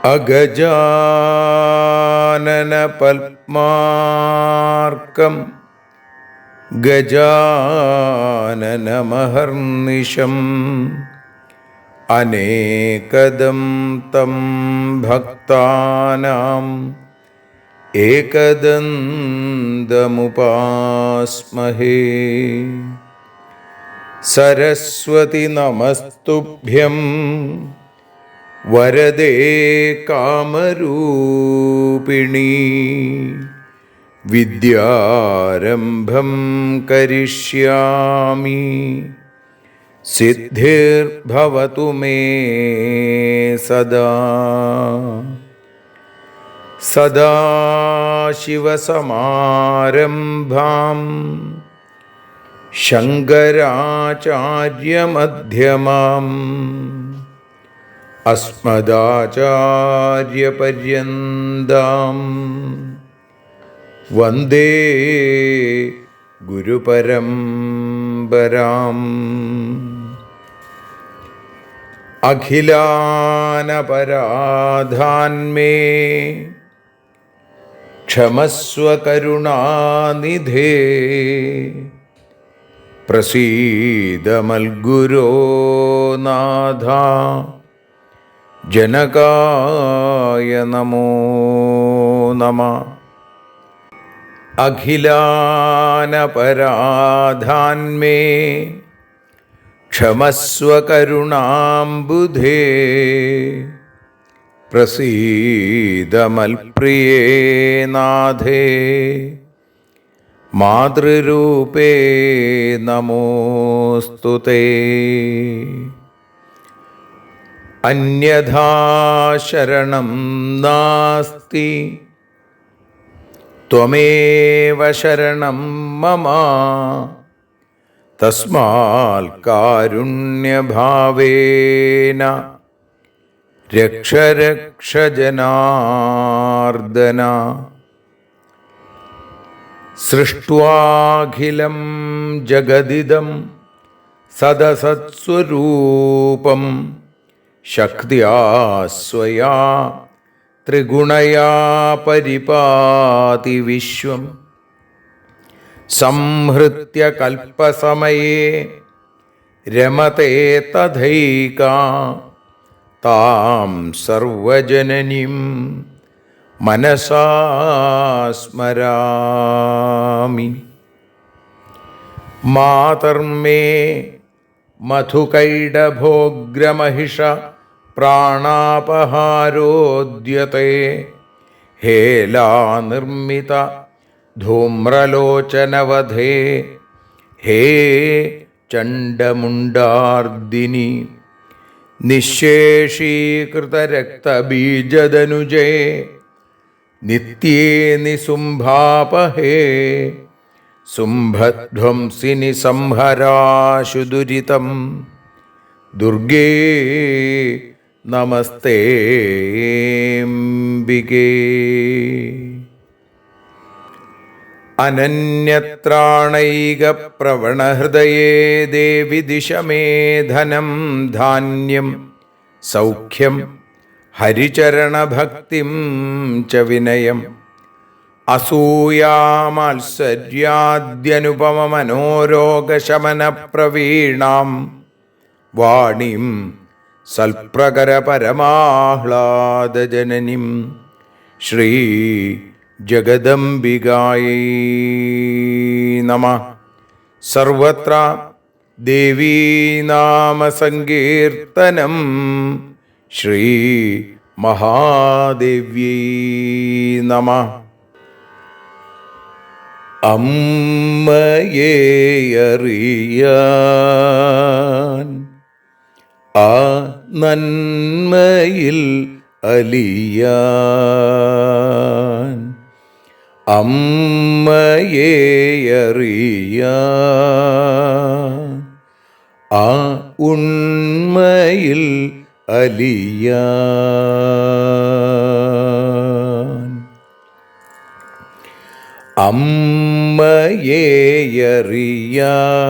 അഗജാനന പത്മാർക്കം ഗജാനനമഹർനിശം അനേകദം തം ഭക്താനാം ഏകദന്തമുപാസ്മഹേ. സരസ്വതി നമസ്തുഭ്യം വരദേ കാമരൂപിണി. വിദ്യാരംഭം കരിഷ്യാമി സിദ്ധിർഭവതു മേ സദാ. സദാശിവസമാരംഭാം ശങ്കരാചാര്യമധ്യമാം അസ്മദാചാര്യപര്യന്താം വന്ദേ ഗുരുപരമ്പരാം. അഖിലാനപരാധാന്മേ ക്ഷമസ്വ കരുണാനിധേ. പ്രസീദ മൽഗുരോ നാഥ ജനകായ നമോ നമഃ. അഖിലാനപരാധാന്മേ ക്ഷമസ്വ കരുണാംബുധേ. പ്രസീദ മൽപ്രിയേ നാഥേ മാതൃരൂപേ നമോസ്തുതേ. അന്യഥാ ശരണം നാസ്തി ത്വമേവ ശരണം മമ. തസ്മാൽ കാരുണ്യഭാവേന രക്ഷ രക്ഷ ജനാർദ്ദന. സൃഷ്ട്വാഖിലം ജഗദിദം സദസത്സ്വരൂപം ശക്തിയാ സ്വയാ ത്രിഗുണയാ പരിപാതി വിശ്വം. സംഹൃത്യ കൽപ്പസമയേ രമതേ തഥൈകാ. താം സർവജനനീം മനസാ സ്മരാമി. മാതർമേ മധുകൈടഭോഗ്രമഹിഷ പ്രാണാപഹാരോദ്യത്തെ. ഹേലാനിർമ്മിത ധൂമ്രലോചനവധേ. ഹേ ചണ്ഡമുണ്ഡാർദിനി. നിശേഷീകൃതരക്തബീജദനുജേ നിത്യേ നിസുംഭാപഹേ. സുംഭധ്വംസിനി സംഹരാശു ദുരിതം. ദുർഗേ നമസ്തേംബികേ. അനന്യത്രാണൈകപ്രവണഹൃദയേ ദേവി ദിശ മേ ധനം ധാന്യം സൗഖ്യം ഹരിചരണഭക്തിം ച വിനയം. അസൂയാമാത്സര്യാദ്യനുപമമനോരോഗശമനപ്രവീണാം വാണീം സൽപ്രകരപരമാഹ്ലാദജനനീം ശ്രീ ജഗദംബികായൈ നമഃ. സർവത്ര ദേവീനാമസങ്കീർത്തനം ശ്രീ മഹാദേവ്യൈ നമഃ. അമ്മയെ അറിയാൻ ആ നന്മയിൽ അലിയാൻ, അമ്മയെ അറിയാൻ ആ ഉണ്മയിൽ അലിയാൻ, അമ്മയെ അറിയാൻ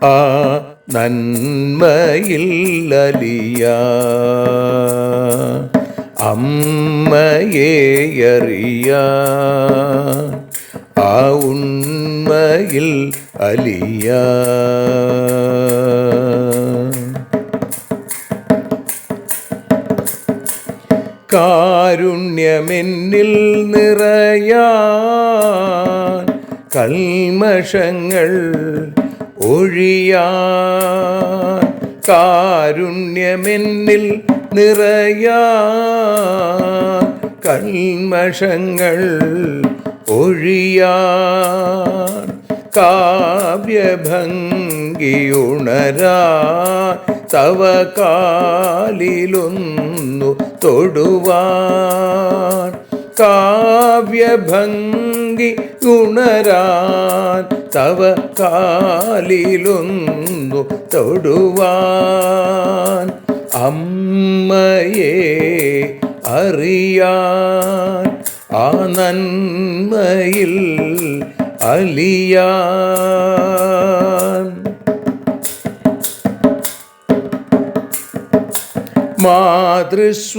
ആ നന്മയിൽ അലിയാൻ, അമ്മയെ അറിയാൻ ആ ഉണ്മയിൽ അലിയാൻ. കാരുണ്യമെന്നിൽ നിറയാൻ, കൽമഷങ്ങൾ ഒഴിയാൻ, കാരുണ്യമെന്നിൽ നിറയാൻ, കൽമഷങ്ങൾ ഒഴിയാൻ, കാവ്യഭംഗിയുണരാൻ തവ കാലിലൊന്നു തൊടുവാൻ, കാവ്യഭംഗി ഉണരാൻ തവ കാലിലൊന്നു തൊടുവാൻ, അമ്മയെ അറിയാൻ ആ നന്മയിൽ അലിയാൻ.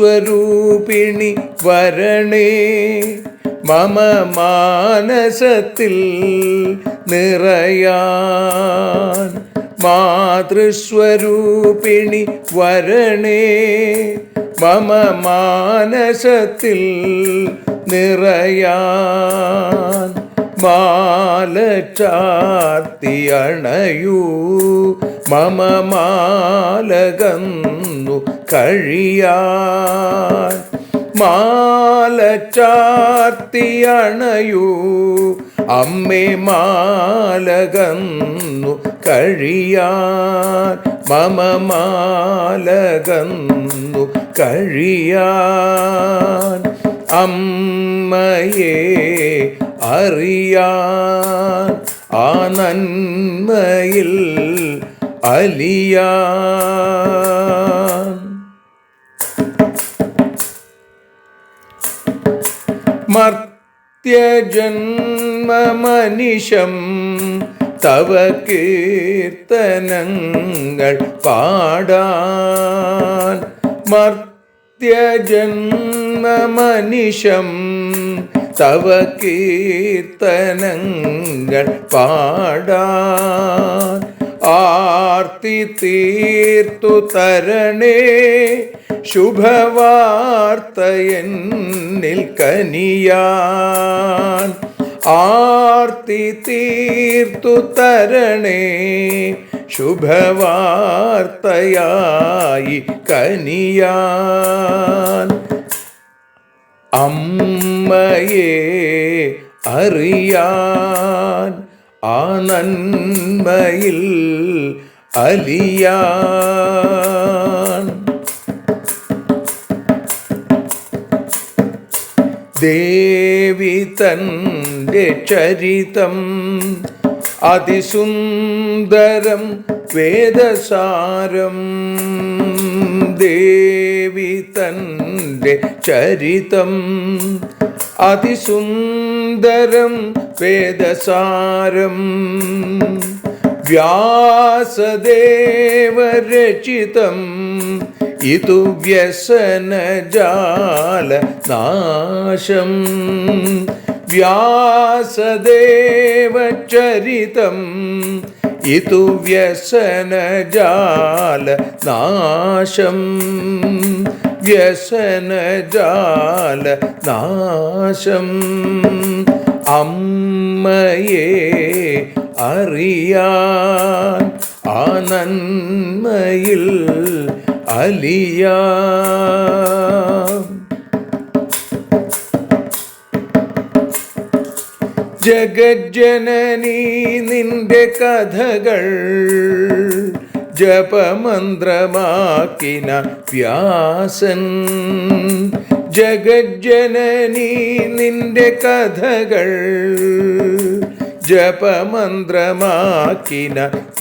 മാതൃസ്വരൂപിണി വരണേ മമ മാനസത്തിൽ നിറയാൻ, മാതൃസ്വരൂപിണി വരണേ മമ മാനസത്തിൽ നിറയാൻ, മാല ചാർത്തി അണയൂ മമ മാലകന്നു കഴിയാൻ, മാല ചാർത്തി അണയൂ അമ്മേ മാലകന്നു കഴിയാൻ, മമ മാലകന്നു കഴിയാൻ, അമ്മയെ അറിയാൻ ആ നന്മയിൽ അലിയാൻ. മർത്യജന്മമനിശം തവ കീർത്തനങ്ങൾ പാടാൻ, മർത്യജന്മമനിശം തവ കീർത്തനങ്ങൾ പാടാൻ, ആർത്തി തീർത്തു തരണേ ശുഭവാർത്ത എന്നിൽ കനിയാൻ, ആർത്തി തീർത്തു തരണേ ശുഭവാർത്തയായി കനിയാൻ, അമ്മയെ അറിയാൻ ആ നന്മയിൽ അലിയാൻ. ദേവി തൻ്റെ ചരിതം അതിസുന്ദരം വേദസാരം, ദേവി തൻ്റെ ചരിതം അതിസുന്ദരം വേദസാരം, വ്യാസദേവരചിതം ഇതു വ്യസനജാല നാശം, വ്യാസദേവചരിതം ഇതു വ്യസനജാല നാശം, വ്യസനജാല നാശം, അമ്മയെ അറിയാൻ ആ നന്മയിൽ അലിയാൻ. ജഗജ്ജനനീ നിന്റെ കഥകൾ ജപമന്ത്രമാക്കിന വ്യാസൻ. ജഗജ്ജനനീ നിന്റെ കഥകൾ ജപമന്ത്രമാക്കിന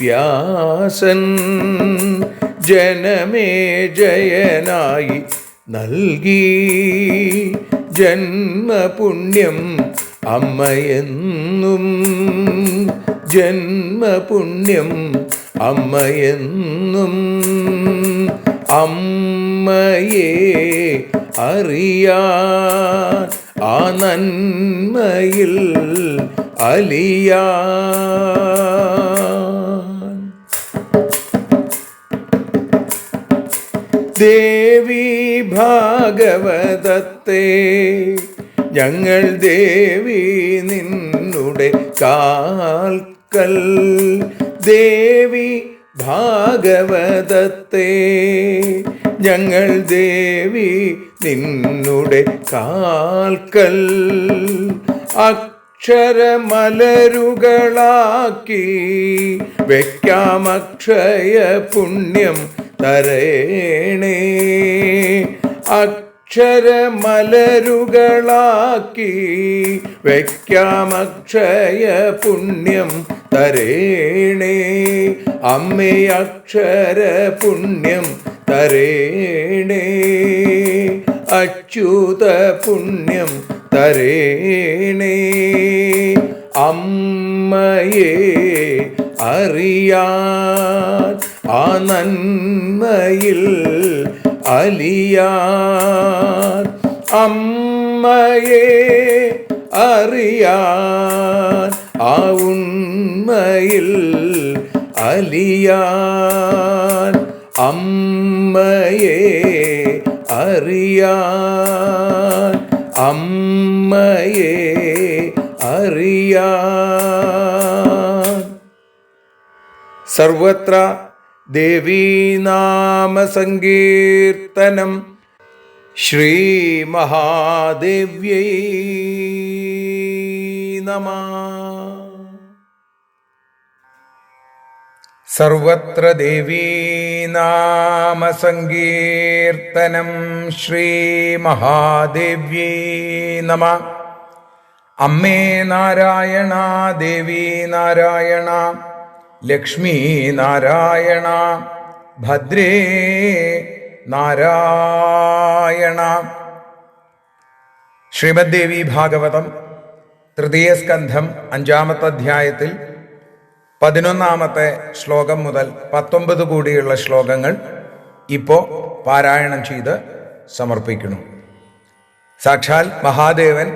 വ്യാസൻ. ജനമേ ജയനായി നൽകി ജന്മപുണ്യം അമ്മയെന്നും. ജന്മപുണ്യം അമ്മയെന്നും. അമ്മയെ അറിയാൻ ആ നന്മയിൽ അലിയാൻ. ദേവി ഭാഗവതത്തെ ഞങ്ങൾ ദേവി നിന്നുടെ കാൽക്കൽ. ദേവി ഭാഗവതത്തെ ഞങ്ങൾ ദേവി നിന്നുടെ കാൽക്കൽ. അക്ഷരമലരുകളാക്കി വയ്ക്കാം അക്ഷയ പുണ്യം തരേണേ. അക്ഷരമലരുകളാക്കി വയ്ക്കാം അക്ഷയ പുണ്യം തരേണേ. അമ്മേ അക്ഷര പുണ്യം തരേണേ. അച്യുത പുണ്യം തരേണേ. അമ്മയെ അറിയാൻ ആ നന്മയിൽ അലിയാൻ. അമ്മയെ അറിയാൻ ആ ഉണ്മയിൽ അലിയാൻ. അമ്മയെ അറിയാൻ. അമ്മയെ അറിയാൻ. സർവത്ര ദേവീനാമസങ്കീർത്തനം. ശ്രീ മഹാദേവ്യൈ നമഃ. സർവത്ര ദേവീനാമസങ്കീർത്തനം. ശ്രീ മഹാദേവ്യൈ നമഃ. അമ്മേ നാരായണ, ദേവി നാരായണ, ലക്ഷ്മി നാരായണ, ഭദ്രേ നാരായണ. ശ്രീമദ് ദേവി ഭാഗവതം തൃതീയ സ്കന്ധം 5-ാമത്തെ അധ്യായത്തിൽ 11-ാമത്തെ ശ്ലോകം മുതൽ 19 കൂടിയുള്ള ശ്ലോകങ്ങൾ ഇപ്പോൾ പാരായണം ചെയ്ത് സമർപ്പിക്കുന്നു. സാക്ഷാൽ മഹാദേവൻ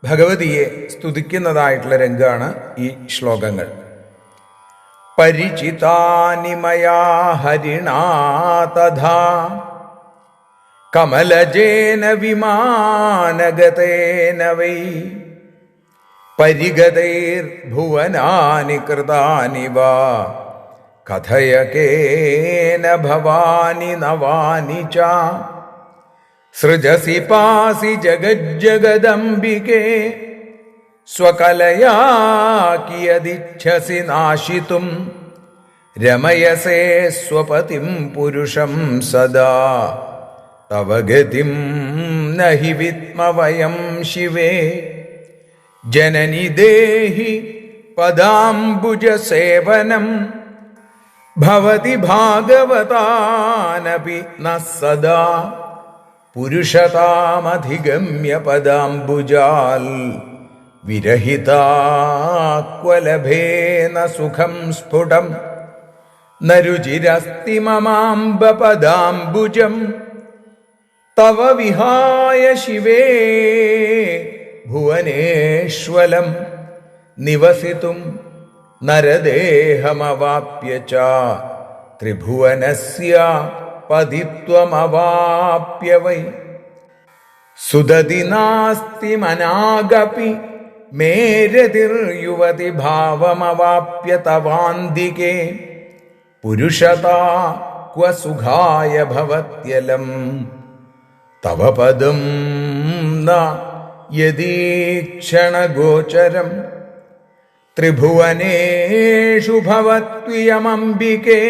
ഭഗവതിയെ സ്തുതിക്കുന്നതായിട്ടുള്ള രംഗമാണ് ഈ ശ്ലോകങ്ങൾ. പരിചിതാനി മയാ ഹരിണാ തഥാ കമലജേന വിമാനഗതേന വൈ പരിഗതൈർഭുവനാനി കൃതാനി വാ കഥയ കേന ഭവാനി നവാനി ച സൃജസി പാസി ജഗജ്ജഗദംബികേ സ്വകലയാ കിയദിച്ഛസി നാശിതും രമയസേ സ്വപതിം പുരുഷം സദാ തവ ഗതിം നഹി വിദ്മ വയം ശിവേ ജനനി ദേഹി പദാംബുജസേവനം ഭവതി ഭാഗവതാനപി ന സദാ പുരുഷതാമധിഗമ്യ പദാംബുജാൽ വിരഹിതാക്വലഭേന സുഖം സ്ഫുടം നരുചിരസ്തി മമാംബ പദാംബുജം തവ വിഹായ ശിവേ ഭുവനേശ്വലം നിവസിതും നരദേഹമവാപ്യ ച ത്രിഭുവനസ്യ പതിത്വമവാപ്യ വൈ സുദതി നാസ്തി മനാഗപി മേരതിർയുവതി ഭാവമവാപ്യ തവാന്തികേ പുരുഷതാ ക്വ സുഖായ ഭവത്യലം തവ പദം ന യദീക്ഷണഗോചരം ത്രിഭുവനേഷു ഭവത്വിയമംബികേ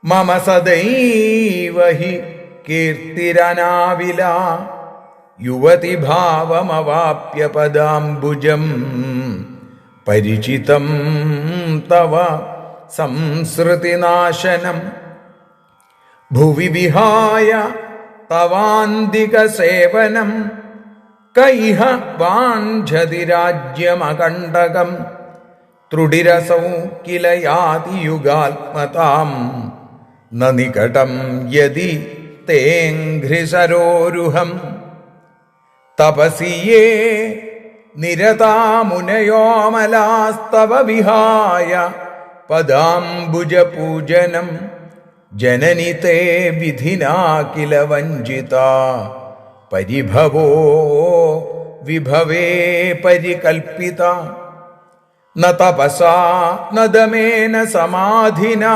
മമ സദൈവ ഹി കീർത്തിരനാവില യുവതി ഭാവമവാപ്യ പദാംബുജം പരിചിതം തവ സംസൃതിനാശനം ഭുവി വിഹായ തവാന്തികസേവനം കൈഹ വാഞ്ഛതി രാജ്യമകണ്ഠകം ത്രുടിരസൗ കില യാതി യുഗാത്മതാം ന നികടം യദി തേഘ്രിസരോരുഹം തപസി യേ നിരതാ മുനയോമലാസ്തവ വിഹായ പദാംബുജപൂജനം ജനനി തേ വിധിനാ കില വഞ്ചിതാ പരിഭവോ വിഭവേ പരികൽപ്പിത ന തപസാ ന ദമേന സമാധിനാ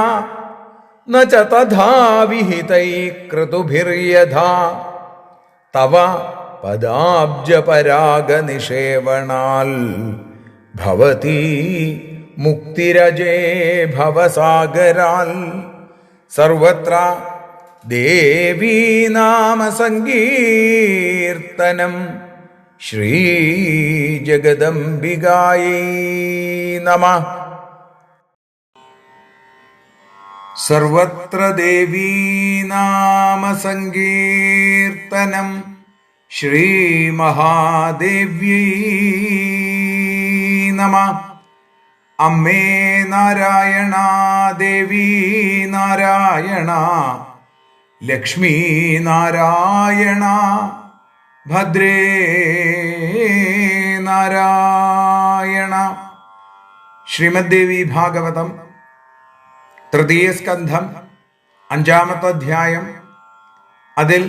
ന ച തഥാ വിഹിതൈ ക്രതുഭിർയഥാ തവ പദാബ്ജപരാഗനിഷേവണാൽ ഭവതി മുക്തിരജേ ഭവസാഗരാൽ സർവത്ര ദേവീ നാമ സങ്കീർത്തനം ശ്രീ ജഗദംബികായൈ നമഃ. സർവത്ര ദേവീ നാമ സങ്കീർത്തനം ശ്രീ മഹാദേവ്യൈ നമഃ. അമ്മേ നാരായണ, ദേവി നാരായണ, ലക്ഷ്മീ നാരായണ, ഭദ്രേ നാരായണ. ശ്രീമദ്ദേവി ഭാഗവതം തൃതീയ സ്കന്ധം 5-ാമത്തെ അധ്യായം. അതിൽ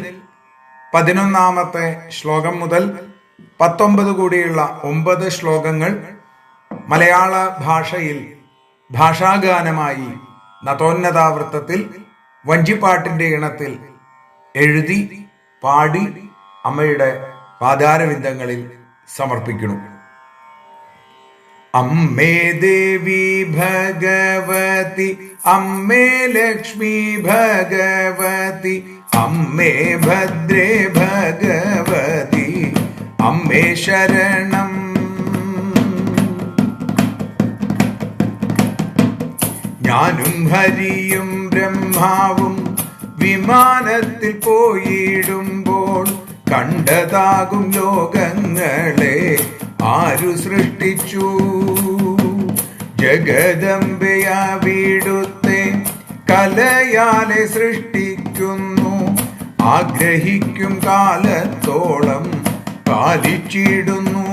11-ാമത്തെ ശ്ലോകം മുതൽ 19 കൂടിയുള്ള 9 ശ്ലോകങ്ങൾ മലയാള ഭാഷയിൽ ഭാഷാഗാനമായി നതോന്നതാവൃത്തത്തിൽ വഞ്ചിപ്പാട്ടിന്റെ ഇണത്തിൽ എഴുതി പാടി അമ്മയുടെ പാദാരവിന്ദങ്ങളിൽ സമർപ്പിക്കുന്നു. അമ്മേ ദേവി ഭഗവതി, അമ്മേ ലക്ഷ്മി ഭഗവതി, അമ്മേ ഭദ്രേ ഭഗവതി, അമ്മേ ശരണം. ഞാനും ഹരിയും ബ്രഹ്മാവും വിമാനത്തിൽ പോയിടുമ്പോൾ കണ്ടതാകും ലോകങ്ങളെ ആരു സൃഷ്ടിച്ചു? ജഗദംബയാവിടുത്തെ കലയാലെ സൃഷ്ടിക്കുന്നു. ആഗ്രഹിക്കും കാലത്തോളം പാലിച്ചിടുന്നു.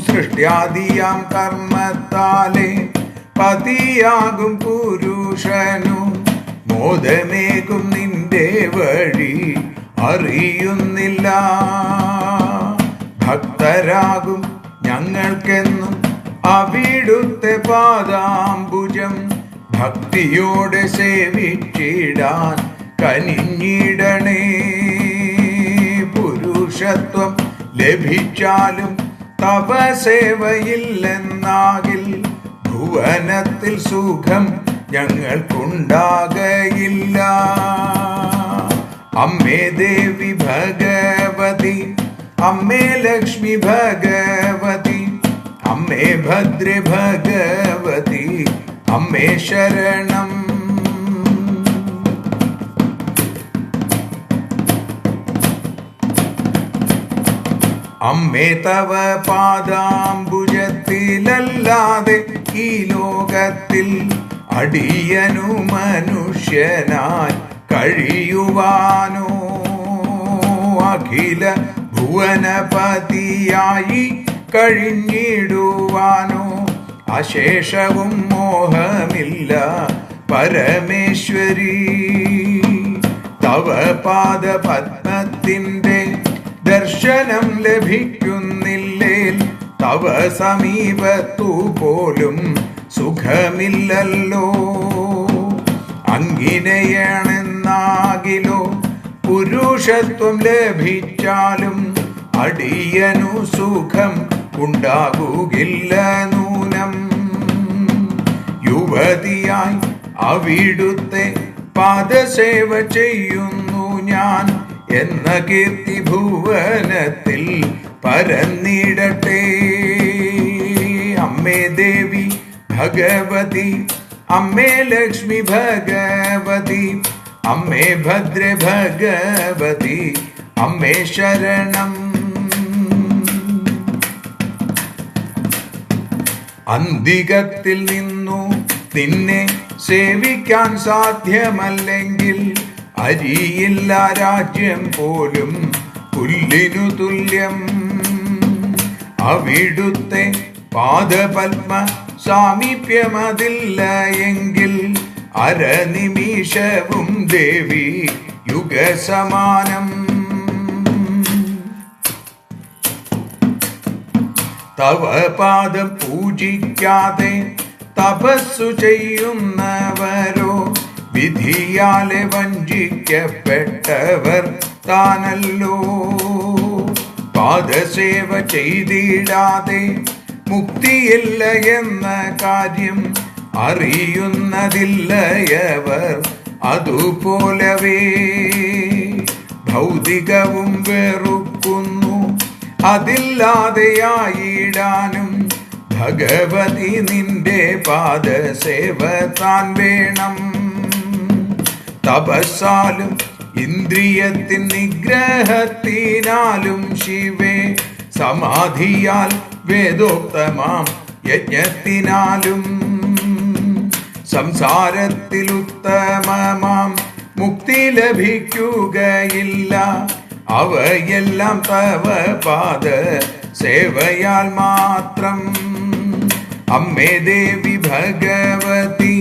സൃഷ്ട്യാദിയാം കർമ്മത്താലെ പതിയാകും പുരുഷനു മോദമേകും നിന്റെ വഴി അറിയുന്നില്ല. ഭക്തരാകും ഞങ്ങൾക്കെന്നും അവിടുത്തെ പാദാംബുജം ഭക്തിയോടെ സേവിച്ചിടാൻ കനിഞ്ഞിടണേ. പുരുഷത്വം ലഭിച്ചാലും തപ സേവയില്ലെന്നാകിൽ ഭുവനത്തിൽ സുഖം ഞങ്ങൾക്കുണ്ടാകയില്ല. അമ്മേ ദേവി ഭഗവതി, അമ്മേ ലക്ഷ്മി ഭഗവതി, അമ്മേ ഭദ്രേ ഭഗവതി, അമ്മേ ശരണം. അമ്മേ തവ പാദാംബുജത്തിലല്ലാതെ ഈ ലോകത്തിൽ അടിയനു മനുഷ്യനായി കഴിയുവാനോ? അഖില ഭുവനപതിയായി കഴിഞ്ഞിടുവാനോ? അശേഷവും മോഹമില്ല പരമേശ്വരി. തവ പാദപത്മത്തിന്റെ ദർശനം ലഭിക്കുന്നില്ലേൽ തവ സമീപത്തു പോലും സുഖമില്ലല്ലോ. അങ്ങിനെയാണെന്നാകിലോ പുരുഷത്വം ലഭിച്ചാലും അടിയനു സുഖം ഉണ്ടാകുകില്ല നൂനം. യുവതിയായി അവിടുത്തെ പാദസേവ ചെയ്യുന്നു ഞാൻ എന്ന കീർത്തി ഭുവനത്തിൽ പരന്നിടട്ടെ. അമ്മേ ദേവി ഭഗവതി, അമ്മേ ലക്ഷ്മി ഭഗവതി, അമ്മേ ഭദ്രേ ഭഗവതി, അമ്മേ ശരണം. അന്തികത്തിൽ നിന്നു നിന്നെ സേവിക്കാൻ സാധ്യമല്ലെങ്കിൽ അരിയില്ല രാജ്യം പോലും പുല്ലിനു തുല്യം. അവിടുത്തെ പാദപത്മ സാമീപ്യമതില്ല എങ്കിൽ അരനിമിഷവും ദേവി യുഗസമാനം. തവ പാദം പൂജിക്കാതെ തപസ്സു ചെയ്യുന്നവരോ വിധിയാലെ വഞ്ചിക്കപ്പെട്ടവർ താനല്ലോ. പാദസേവ ചെയ്തിടാതെ മുക്തിയില്ല എന്ന കാര്യം അറിയുന്നതില്ലയവർ. അതുപോലവേ ഭൗതികവും വെറുക്കുന്നു, അതില്ലാതെയായിടാനും ഭഗവതി നിന്റെ പാദസേവ താൻ വേണം. തപസ്സാലും ഇന്ദ്രിയത്തിൻ നിഗ്രഹത്തിനാലും ശിവേ, സമാധിയാൽ വേദോക്തമാം യജ്ഞത്തിനാലും സംസാരത്തിൽ ഉത്തമമാം മുക്തി ലഭിക്കുകയില്ല. അവയെല്ലാം തവ പാദ സേവയാൽ മാത്രം. അമ്മേ ദേവി ഭഗവതി,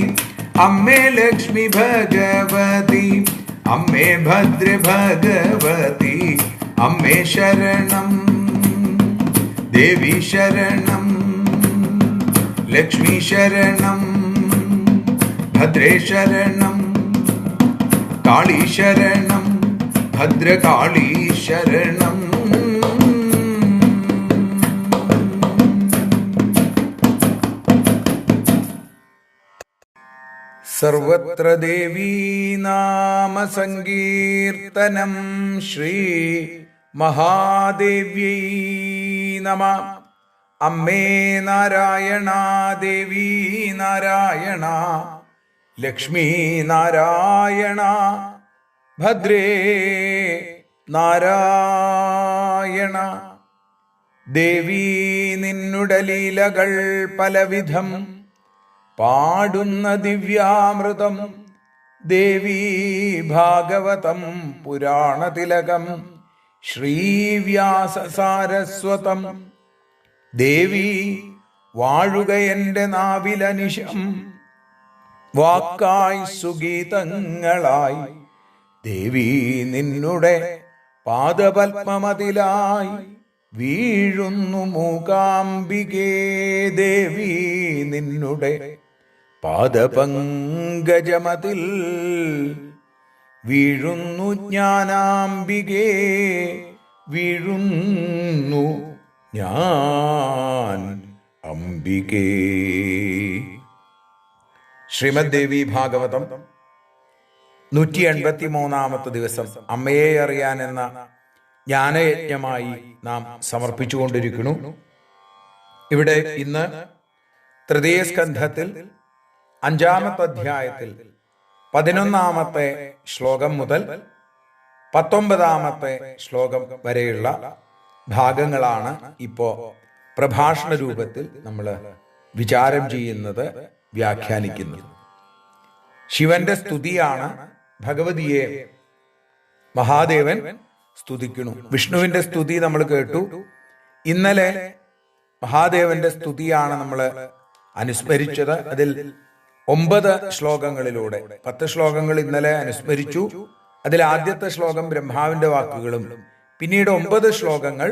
അമ്മേ ലക്ഷ്മി ഭഗവതി, അമ്മേ ഭദ്ര ഭഗവതി, അമ്മേ ശരണം. ദേവി ശരണം, ലക്ഷ്മി ശരണം, ഭദ്രേ ശരണം, കാളി ശരണം, ഭദ്രകാളി ശരണം. സർവത്ര ദേവീ നാമ സങ്കീർത്തനം. ശ്രീ മഹാദേവ്യൈ നമഃ. അമ്മേ നാരായണ, ദേവി നാരായണ, ലക്ഷ്മി നാരായണ, ഭദ്രേ നാരായണ. ദേവി നിന്നുടെ ലീലകൾ പലവിധം പാടുന്ന ദിവ്യാമൃതം. ദേവി ഭാഗവതം പുരാണതിലകം ശ്രീവ്യാസസാരസ്വതം. ദേവി വാഴുക എൻ്റെ നാവിലനിശം, വാക്കായി സുഗീതങ്ങളായി. ദേവി നിന്നുടെ പാദപത്മമതിലായി വീഴുന്നു മൂകാംബികേ. ദേവി നിന്നുടെ പാദപങ്കജമതിൽ വീഴുന്നു ജ്ഞാനാംബികേ. വീഴുന്നു ഞാൻ അംബികേ. ശ്രീമദ് ദേവി ഭാഗവതം 183 ദിവസം അമ്മയെ അറിയാൻ എന്ന ജ്ഞാനയജ്ഞമായി നാം സമർപ്പിച്ചുകൊണ്ടിരിക്കുന്നു. ഇവിടെ ഇന്ന് തൃതീയ സ്കന്ധത്തിൽ 5-ാമത്തെ അധ്യായത്തിൽ 11-ാമത്തെ ശ്ലോകം മുതൽ 19-ാമത്തെ ശ്ലോകം വരെയുള്ള ഭാഗങ്ങളാണ് ഇപ്പോൾ പ്രഭാഷണ രൂപത്തിൽ നമ്മൾ വിചാരം ചെയ്യുന്നത്, വ്യാഖ്യാനിക്കുന്നത്. ശിവന്റെ സ്തുതിയാണ്. ഭഗവതിയെ മഹാദേവൻ സ്തുതിക്കുന്നു. വിഷ്ണുവിന്റെ സ്തുതി നമ്മൾ കേട്ടു. ഇന്നലെ മഹാദേവന്റെ സ്തുതിയാണ് നമ്മൾ അനുസ്മരിച്ചത്. അതിൽ 9 ശ്ലോകങ്ങളിലൂടെ 10 ശ്ലോകങ്ങൾ ഇന്നലെ അനുസ്മരിച്ചു. അതിൽ ആദ്യത്തെ ശ്ലോകം ബ്രഹ്മാവിന്റെ വാക്കുകളും പിന്നീട് 9 ശ്ലോകങ്ങൾ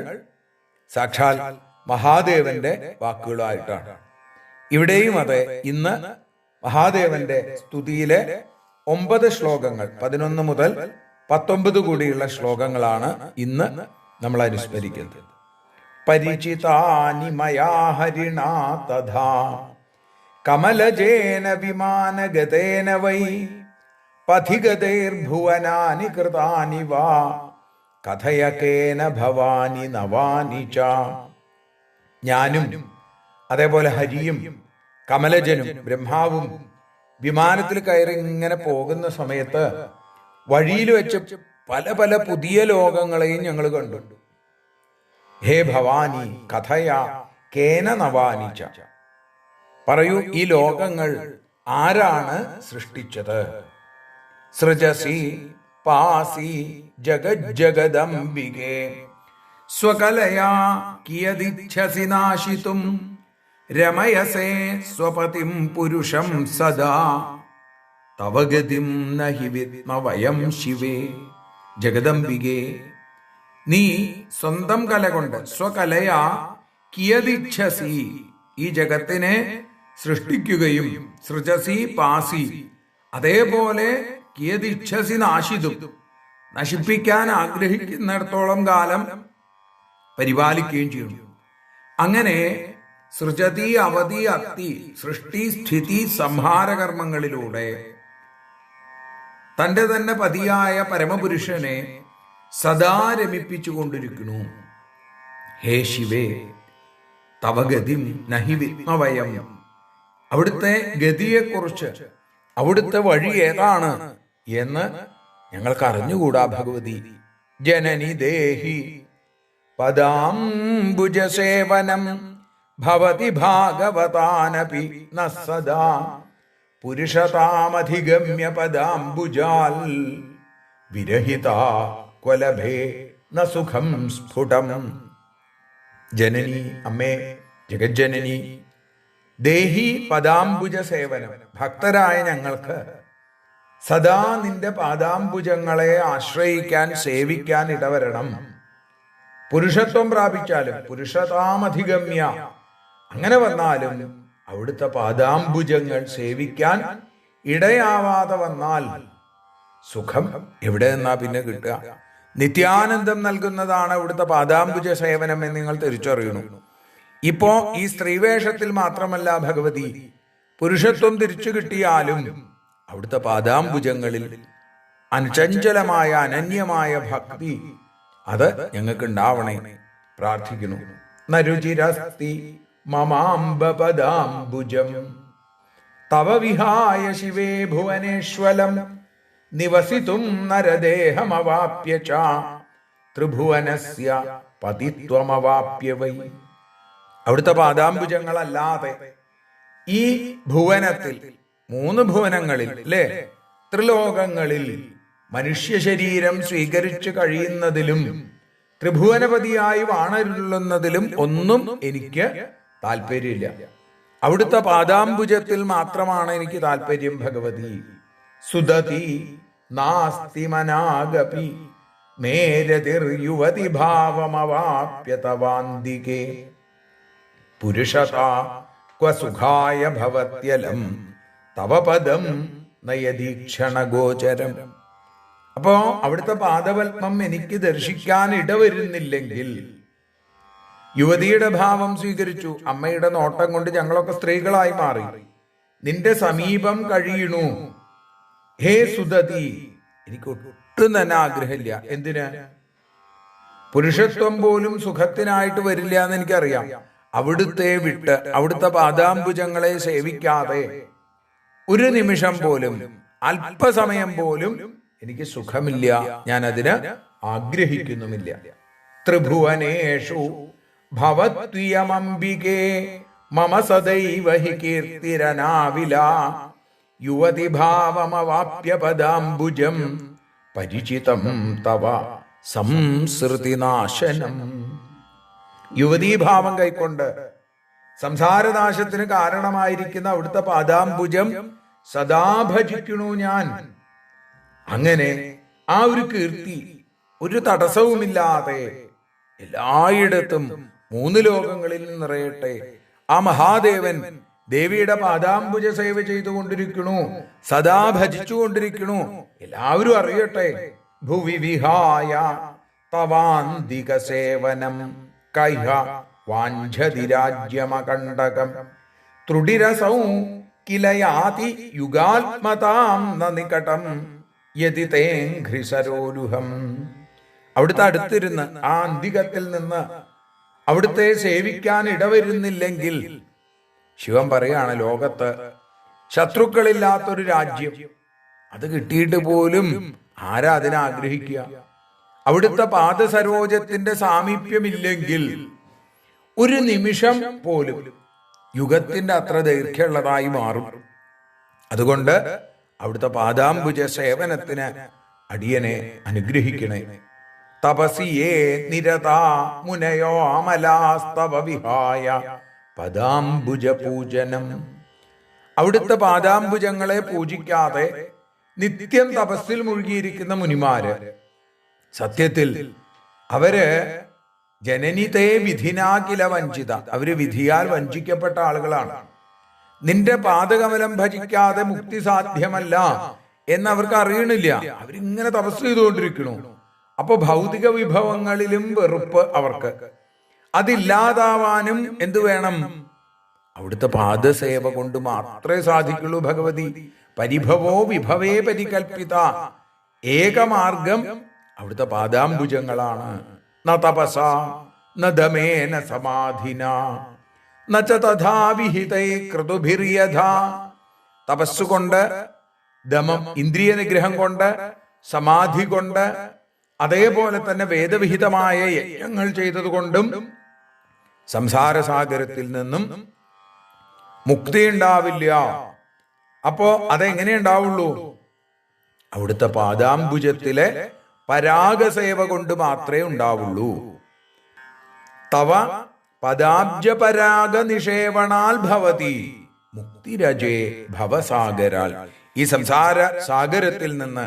സാക്ഷാൽ മഹാദേവന്റെ വാക്കുകളായിട്ടാണ്. ഇവിടെയും അതെ, ഇന്ന് മഹാദേവന്റെ സ്തുതിയിലെ 9 ശ്ലോകങ്ങൾ 11 മുതൽ 19 കൂടിയുള്ള ശ്ലോകങ്ങളാണ് ഇന്ന് നമ്മൾ അനുസ്മരിക്കുന്നത്. പരിചിതാനി മയാ ഹരിണാ തഥാ കമലജേന വിമാനഗതേന വൈ പഥിഗതൈർഭുവനാനി കൃതാനി വാ കഥയകേന ഭവാനി നവാനി ച. ഞാനും അതേപോലെ ഹരിയും കമലജനും ബ്രഹ്മാവും വിമാനത്തിൽ കയറി ഇങ്ങനെ പോകുന്ന സമയത്ത് വഴിയിൽ വെച്ച് പല പല പുതിയ ലോകങ്ങളെയും ഞങ്ങൾ കണ്ടു. ഹേ ഭവാനി കഥയ കേന നവാനി ച. പറയൂ, ഈ ലോകങ്ങൾ ആരാണ് സൃഷ്ടിച്ചത്? സൃജസി പാസി ജഗജ്ജഗദംബികേ സ്വകലയാ കിയദിച്ഛസി നാശിതും രമയസേ സ്വപതിം പുരുഷം സദാ തവ ഗതിം നഹി വിദ്മ വയം ശിവേ. ജഗദംബികേ, നീ സ്വന്തം കല കൊണ്ട് സ്വകലയാ കിയദിച്ഛസി ഈ ജഗത്തിനെ സൃഷ്ടിക്കുകയും സൃജസി പാസി അതേപോലെ കിയദിച്ഛസി നാശിതും നശിപ്പിക്കാൻ ആഗ്രഹിക്കുന്നിടത്തോളം കാലം പരിപാലിക്കുകയും ചെയ്യുന്നു. അങ്ങനെ സൃജതി അവധി അത്തി സൃഷ്ടി സ്ഥിതി സംഹാരകർമ്മങ്ങളിലൂടെ തന്റെ തന്നെ പതിയായ പരമപുരുഷനെ സദാ രമിപ്പിച്ചുകൊണ്ടിരിക്കുന്നു. ഹേ ശിവേ, തവ ഗതിം നഹി വിദ്മവയം. അവിടുത്തെ ഗതിയെക്കുറിച്ച്, അവിടുത്തെ വഴി ഏതാണ് എന്ന് ഞങ്ങൾക്ക് അറിഞ്ഞുകൂടാ ഭഗവതി. ജനനി ദേഹി പദാംബുജസേവനം ഭവതി ഭാഗവതാനപി ന സദാ പുരുഷതാമധിഗമ്യ പദാംബുജാൽ വിരഹിതാ ക്വലഭേ ന സുഖം സ്ഫുടം. ജനനി, അമ്മേ, ജഗജ്ജനനി, ദേഹി പദാംബുജ സേവനം. ഭക്തരായ ഞങ്ങൾക്ക് സദാ നിന്റെ പാദാംബുജങ്ങളെ ആശ്രയിക്കാൻ, സേവിക്കാൻ ഇടവരണം. പുരുഷത്വം പ്രാപിച്ചാലും പുരുഷതാമധിഗമ്യ അങ്ങനെ വന്നാലും അവിടുത്തെ പാദാംബുജങ്ങൾ സേവിക്കാൻ ഇടയാവാതെ വന്നാൽ സുഖം എവിടെ നിന്നാ പിന്നെ കിട്ടുക? നിത്യാനന്ദം നൽകുന്നതാണ് അവിടുത്തെ പാദാംബുജ സേവനം എന്ന് നിങ്ങൾ തിരിച്ചറിയണു. ഇപ്പോ ഈ സ്ത്രീവേഷത്തിൽ മാത്രമല്ല ഭഗവതി, പുരുഷത്വം തിരിച്ചു കിട്ടിയാലും അവിടുത്തെ പാദാംബുജങ്ങളിൽ അചഞ്ചലമായ അനന്യമായ ഭക്തി അത് ഞങ്ങൾക്ക് ഉണ്ടാവണേ പ്രാർത്ഥിക്കുന്നു. നരുചിരസ്തി മമാംബപദാംബുജം തവ വിഹായ ശിവേ ഭുവനേശ്വലം നിവസിതും നരദേഹമവാപ്യ ച ത്രിഭുവനസ്യ പതിത്വമവാപ്യ വൈ. അവിടുത്തെ പാദാംബുജങ്ങളല്ലാതെ ഈ ഭുവനത്തിൽ, 3 ഭുവനങ്ങളിൽ അല്ലേ, ത്രിലോകങ്ങളിൽ മനുഷ്യ ശരീരം സ്വീകരിച്ചു കഴിയുന്നതിലും ത്രിഭുവനപതിയായി വാണരുള്ളുന്നതിലും ഒന്നും എനിക്ക് താല്പര്യമില്ല. അവിടുത്തെ പാദാംബുജത്തിൽ മാത്രമാണ് എനിക്ക് താല്പര്യം ഭഗവതി. സുദതി നാസ്തി മനാഗപി മേരതിർ യുവതി ഭാവമവാപ്യ തവാന്തികേ പുരുഷതാ ക്വ സുഖായ ഭവത്യലം തവ പദം നയദീക്ഷണ ഗോചരം. അപ്പോ അവിടുത്തെ പാദപത്മം എനിക്ക് ദർശിക്കാൻ ഇടവരുന്നില്ലെങ്കിൽ, യുവതിയുടെ ഭാവം സ്വീകരിച്ചു, അമ്മയുടെ നോട്ടം കൊണ്ട് ഞങ്ങളൊക്കെ സ്ത്രീകളായി മാറി, നിന്റെ സമീപം കഴിയണു. ഹേ സുദതി, എനിക്ക് ഒട്ടും തന്നെ ആഗ്രഹമില്ല. എന്തിന്? പുരുഷത്വം പോലും സുഖത്തിനായിട്ട് വരില്ല എന്ന് എനിക്കറിയാം. അവിടുത്തെ വിട്ട്, അവിടുത്തെ പാദാംബുജങ്ങളെ സേവിക്കാതെ ഒരു നിമിഷം പോലും, അല്പസമയം പോലും എനിക്ക് സുഖമില്ല. ഞാൻ അതിന് ആഗ്രഹിക്കുന്നുമില്ല. ത്രിഭുവനേഷു ഭവത്വയംബികേ മമ സദൈവ ഹി കീർത്തിരനാവില യുവതി ഭാവമവാപ്യ പദാംബുജം പരിചിതം തവ സംസൃതിനാശനം. യുവതീഭാവം കൈക്കൊണ്ട് സംസാരനാശത്തിന് കാരണമായിരിക്കുന്ന അവിടുത്തെ പാദാംബുജം സദാ ഭജിക്കണു ഞാൻ. അങ്ങനെ ആ ഒരു കീർത്തി ഒരു തടസ്സവുമില്ലാതെ എല്ലായിടത്തും 3 ലോകങ്ങളിൽ നിറയട്ടെ. ആ മഹാദേവൻ ദേവിയുടെ പാദാംബുജ സേവ ചെയ്തുകൊണ്ടിരിക്കണു, സദാ ഭജിച്ചുകൊണ്ടിരിക്കണു. എല്ലാവരും അറിയട്ടെ. ഭുവി വിഹായ തവാന്തിക സേവനം കൈഹ വാഞ്ചതി രാജ്യമകണ്ഠകം ത്രുടിരസൗ കിലയാതി യുഗാത്മതാം ന നികടം യതി തേഘ്രിസരോരുഹം. അവിടുത്തെ അടുത്തിരുന്ന് ആ അന്തികത്തിൽ നിന്ന് അവിടുത്തെ സേവിക്കാൻ ഇടവരുന്നില്ലെങ്കിൽ, ശിവൻ പറയാണ്, ലോകത്ത് ശത്രുക്കളില്ലാത്തൊരു രാജ്യം അത് കിട്ടിയിട്ട് പോലും ആരാ അതിനെ ആഗ്രഹിക്കുക? അവിടുത്തെ പാദസരോജത്തിന്റെ സാമീപ്യമില്ലെങ്കിൽ ഒരു നിമിഷം പോലും യുഗത്തിന്റെ അത്ര ദൈർഘ്യമുള്ളതായി മാറും. അതുകൊണ്ട് അവിടുത്തെ പാദാംബുജ സേവനത്തിന് അടിയനെ അനുഗ്രഹിക്കണേ. തപസിയേ നിരതാ മുനയോ അമലാസ്തവ വിഹായ പദാംബുജ പൂജനം. അവിടുത്തെ പാദാംബുജങ്ങളെ പൂജിക്കാതെ നിത്യം തപസ്സിൽ മുഴുകിയിരിക്കുന്ന മുനിമാര്, സത്യത്തിൽ അവര് ജനനിതേ വിധിനാകില വഞ്ചിത, അവര് വിധിയാൽ വഞ്ചിക്കപ്പെട്ട ആളുകളാണ്. നിന്റെ പാദകമലം ഭജിക്കാതെ മുക്തി സാധ്യമല്ല എന്നവർക്ക് അറിയണില്ല. അവരിങ്ങനെ തപസ് ചെയ്തുകൊണ്ടിരിക്കണു. അപ്പൊ ഭൗതിക വിഭവങ്ങളിലും വെറുപ്പ് അവർക്ക്. അതില്ലാതാവാനും എന്തു വേണം? അവിടുത്തെ പാദസേവ കൊണ്ട് മാത്രമേ സാധിക്കുള്ളൂ. ഭഗവതി പരിഭവോ വിഭവേ പരികൽപ്പിത. ഏകമാർഗം അവിടുത്തെ പാദാംബുജങ്ങളാണ്. ന തപസ ന ദമേന സമാധിന ന ച തഥാ വിഹിതൈ ക്രതുഭിര്യഥാ. തപസ്സുകൊണ്ട്, ദമം ഇന്ദ്രിയ നിഗ്രഹം കൊണ്ട്, സമാധി കൊണ്ട്, അതേപോലെ തന്നെ വേദവിഹിതമായ യജ്ഞങ്ങൾ ചെയ്തതുകൊണ്ടും സംസാരസാഗരത്തിൽ നിന്നും മുക്തി ഉണ്ടാവില്ല. അപ്പോ അതെങ്ങനെ ഉണ്ടാവുള്ളൂ? അവിടുത്തെ പാദാംബുജത്തിലെ പരാഗസേവ കൊണ്ട് മാത്രമേ ഉണ്ടാവുള്ളൂ. തവ പദാബ്ജ പരാഗ നിഷേവണാൽ ഭവതി മുക്തിരജേ ഭവസാഗരാൽ. ഈ സംസാര സാഗരത്തിൽ നിന്ന്,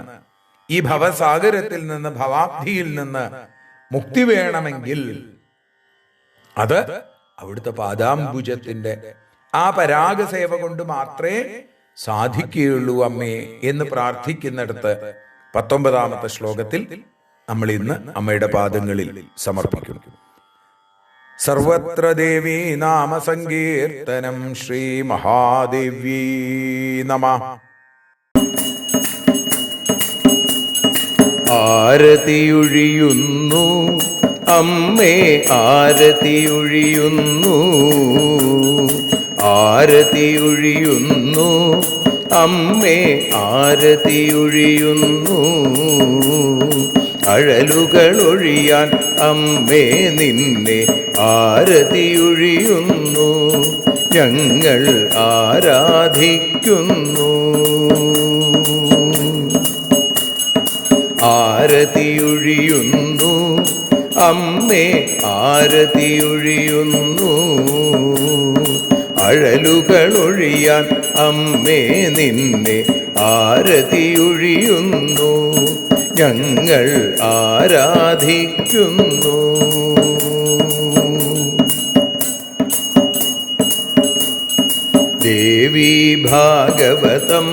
ഈ ഭവസാഗരത്തിൽ നിന്ന്, ഭവാബ്ധിയിൽ നിന്ന് മുക്തി വേണമെങ്കിൽ അത് അവിടുത്തെ പാദാംബുജത്തിന്റെ ആ പരാഗസേവ കൊണ്ട് മാത്രമേ സാധിക്കുകയുള്ളൂ അമ്മേ എന്ന് പ്രാർത്ഥിക്കുന്നിടത്ത് 19ാമത്തെ ശ്ലോകത്തിൽ നമ്മൾ ഇന്ന് അമ്മയുടെ പാദങ്ങളിൽ സമർപ്പിക്കും. സർവത്ര ദേവീ നാമ സങ്കീർത്തനം. ശ്രീ മഹാദേവ്യേ നമഃ. ആരതിയൊഴിയുന്നു അമ്മേ, ആരതിയൊഴിയുന്നു, ആരതിയൊഴിയുന്നു അമ്മേ, ആരതിയൊഴിയുന്നു. അഴലുകളൊഴിയാൻ അമ്മേ നിന്നെ ആരതിയൊഴിയുന്നു. ഞങ്ങൾ ആരാധിക്കുന്നു. ആരതിയൊഴിയുന്നു അമ്മേ, ആരതിയൊഴിയുന്നു. അഴലുകളൊഴിയാൻ അമ്മേ നിന്നെ ആരതിയൊഴിയുന്നു. ഞങ്ങൾ ആരാധിക്കുന്നു. ദേവി ഭാഗവതം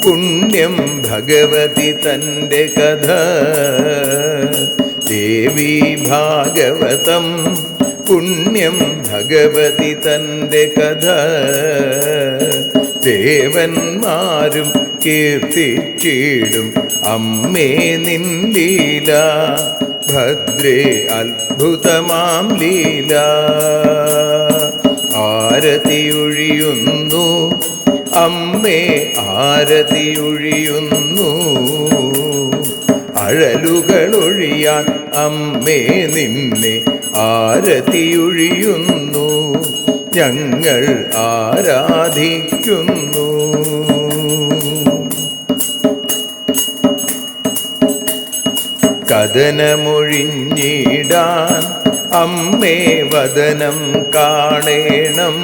പുണ്യം ഭഗവതി തന്റെ കഥ. ദേവി ഭാഗവതം പുണ്യം ഭഗവതി തന്റെ കഥ. ദേവന്മാരും കീർത്തിച്ചിടും അമ്മേ നിൻ ലീല. ഭദ്രേ അത്ഭുതമാം ലീല. ആരതിയൊഴിയുന്നു അമ്മേ, ആരതിയൊഴിയുന്നു. അഴലുകളൊഴിയാൻ അമ്മേ നിന്നെ ആരതിയൊഴിയുന്നു. ഞങ്ങൾ ആരാധിക്കുന്നു. കഥനമൊഴിഞ്ഞിടാൻ അമ്മേ വദനം കാണേണം.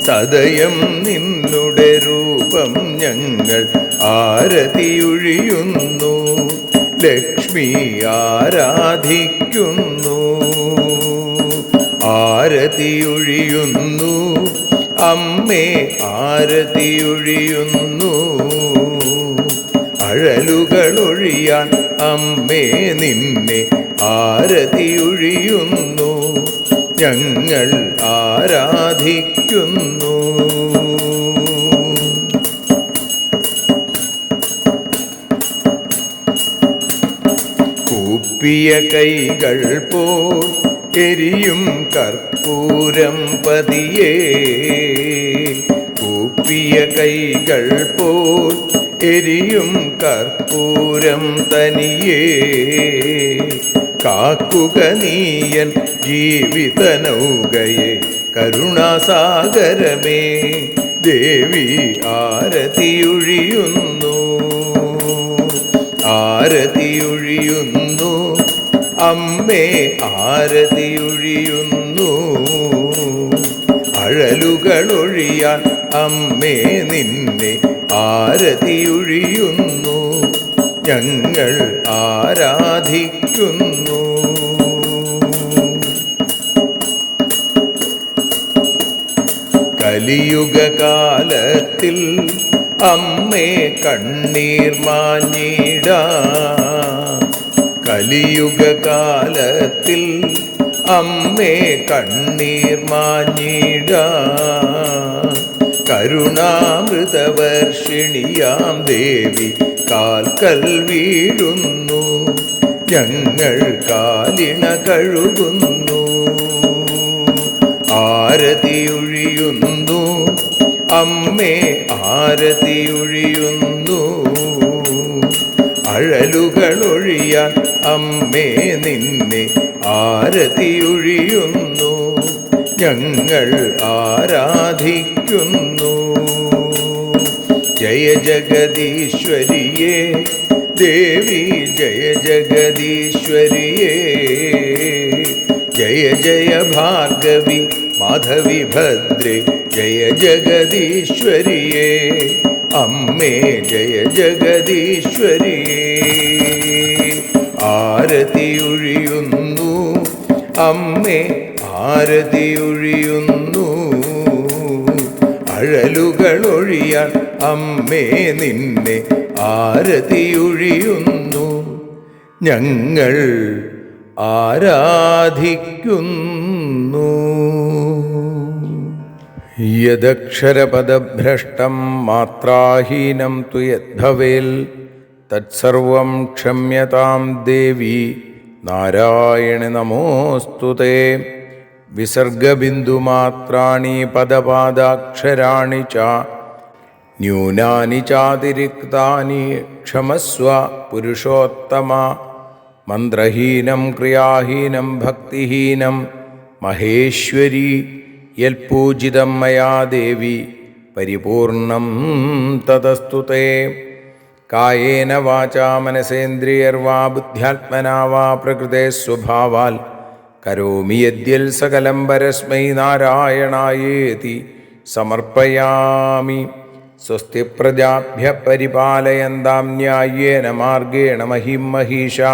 സദയം നിന്നുടെ രൂപം ഞങ്ങൾ ആരതിയൊഴിയുന്നു. ലക്ഷ്മി ആരാധിക്കുന്നു. ആരതിയൊഴിയുന്നു അമ്മേ, ആരതിയൊഴിയുന്നു. അഴലുകളൊഴിയാൻ അമ്മേ നിന്നെ ആരതിയൊഴിയുന്നു, ഞങ്ങൾ ആരാധിക്കുന്നു. കൂപ്പിയ കൈകൾ പോൽ എരിയും കർപ്പൂരം പതിയേ, കൂപ്പിയ കൈകൾ പോൽ എരിയും കർപ്പൂരം തനിയേ, കാക്കുക നീയൻ ജീവിത നൗകയെ കരുണാസാഗരമേ ദേവി ആരതിയൊഴിയുന്നു, ആരതിയൊഴിയുന്നു അമ്മേ ആരതിയൊഴിയുന്നു. അഴലുകളൊഴിയാൻ അമ്മേ നിന്നെ ആരതിയൊഴിയുന്നു, ഞങ്ങൾ ആരാധിക്കുന്നു. കലിയുഗകാലത്തിൽ അമ്മേ കണ്ണീർ മാഞ്ഞിടാ, കലിയുഗകാലത്തിൽ അമ്മേ കണ്ണീർ മാഞ്ഞിടാ, കരുണാമൃതവർഷിണിയാം ദേവി കാൽക്കൽ വീഴുന്നു, ഞങ്ങൾ കാലിണ കഴുകുന്നു. ആരതിയൊഴിയുന്നു അമ്മേ ആരതിയൊഴിയുന്നു, അഴലുകളൊഴിയാൻ അമ്മേ നിന്നെ ആരതിയൊഴിയുന്നു, ഞങ്ങൾ ആരാധിക്കുന്നു. ജയ ജഗദീശ്വരിയേ ദേവി ജയ ജഗദീശ്വരിയേ, ജയ ജയ ഭാർഗവി മാധവി ഭദ്രേ ജയ ജഗദീശ്വരിയേ, അമ്മേ ജയ ജഗദീശ്വരിയേ. ആരതിയൊഴിയുന്നു അമ്മേ ആരതിയൊഴിയുന്നു, അഴലുകളൊഴിയാൻ അമ്മേ നിന്നെ ആരതിയൊഴിയുന്നു, ഞങ്ങൾ ആരാധിക്കുന്നു. യദക്ഷരപദഭ്രഷ്ടം മാത്രാഹീനം തു യദ്ഭവേൽ തത്സർവം ക്ഷമ്യതാം ദേവി നാരായണി നമോസ്തുതേ. വിസർഗബിന്ദുമാത്രാണി പദപാദാക്ഷരാണി ച ന്യൂനാനി ചാതിരിക്താനി ക്ഷമസ്വ പുരുഷോത്തമ. മന്ത്രഹീനം ക്രിയാഹീനം ഭക്തിഹീനം മഹേശ്വരി യൽപൂജിതം മയാ ദേവി പരിപൂർണം തതസ്തു തേ. കായേന വാചാ മനസേന്ദ്രിയർവാ ബുദ്ധ്യാത്മനാ വാ പ്രകൃതേ സ്വഭാവാൽ കരോമി യദ്യൽ സകലം പരസ്മൈ നാരായണായേതി സമർപ്പയാമി. സ്വസ്തി പ്രജാഭ്യ പരിപാലയന്താം ന്യായേന മാർഗേണ മഹിം മഹീഷാ.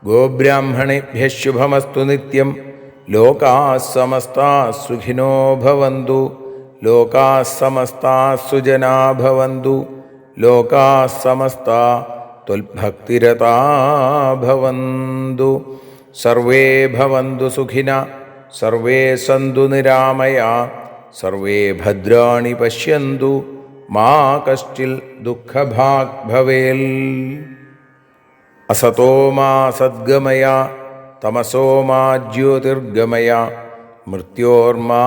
ഗോബ്രാഹ്മണേഭ്യഃ ശുഭമസ്തു നിത്യം. ലോകാഃ സമസ്താഃ സുഖിനോ ഭവന്തു. ലോകാഃ സമസ്താഃ സുജനാ ഭവന്തു. ലോകാഃ സമസ്താഃ ത്വൽഭക്തിരതാ ഭവന്തു. സർവേ ഭവന്തു സുഖിനഃ. സർവേ സന്തു നിരാമയാഃ. സർവേ ഭദ്രാണി പശ്യന്തു. മാ കശ്ചിൽ ദുഃഖഭാഗ് ഭവേൽ. അസതോ മാ സദ്ഗമയ തമസോ മാ ജ്യോതിർഗമയ മൃത്യോർമാ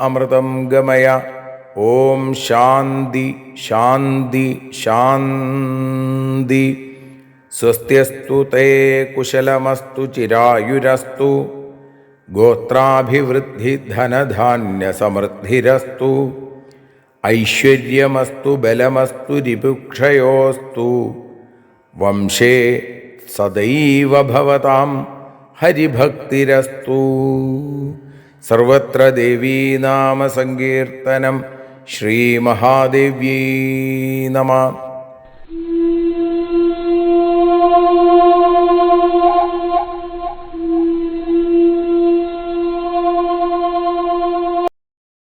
അമൃതം ഗമയ. ഓം ശാന്തി ശാന്തി ശാന്തി. സ്വസ്ത്യസ്തു തേ കുശലമസ്തു ചിരായുരസ്തു. ഗോത്രാഭിവൃദ്ധി ധനധാന്യസമൃദ്ധിരസ്തു. ഐശ്വര്യമസ്തു ബലമസ്തു രിപുക്ഷയോസ്തു. വംശേ സദൈവ ഭവതാം ഹരിഭക്തിരസ്തു. സർവത്ര ദേവീനാമസങ്കീർത്തനം. ശ്രീമഹാദേവ്യൈ നമഃ.